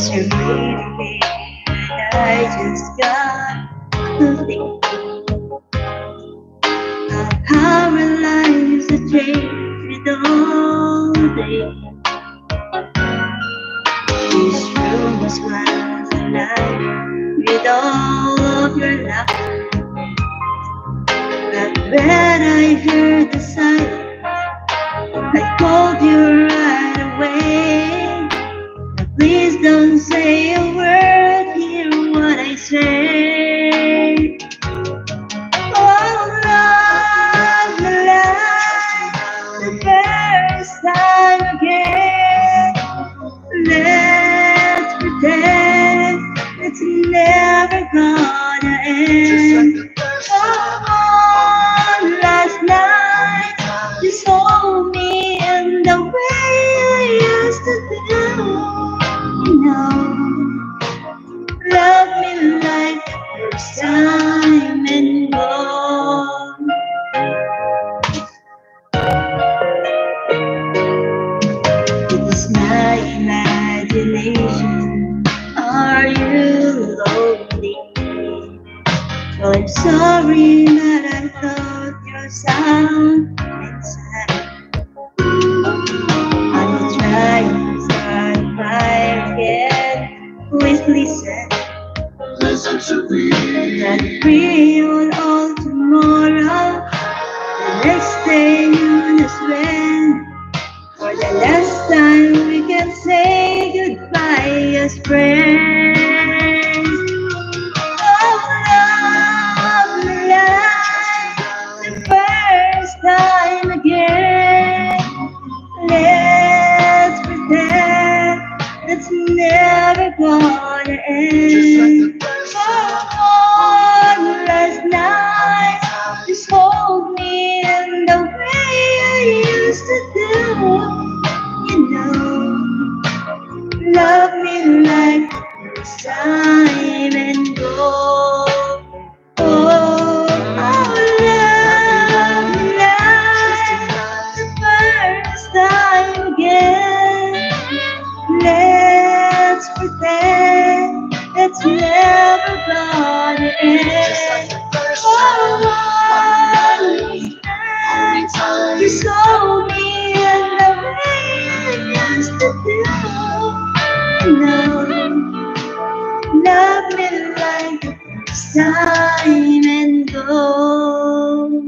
you're leaving, and I just got to think of how our lives have changed with all day. This room was once alive with all of your laughter, but when I heard the silence, I called you right away. But please don't say a word, hear what I say. Oh, love, the first time again. Let's pretend it's never gonna end. Oh, last night you saw me in the way I used to do. You know, love me like the first time and go. It was my imagination. Are you lonely? Well, I'm sorry, but I thought your sound inside. I will try and start a fire again. Please listen. Listen to me. That we on all tomorrow. The next day you just went. For the last time we can say goodbye as friends. Oh, love me like the first time again. Let's pretend it's never gonna end. Oh, last night you hold me in the way I used to do. You know, love me like the first time and go. Oh, love me like the first time again. Let's pretend it's never gonna end. Oh, you saw me in the way I used to do. No, love me like the first time and go.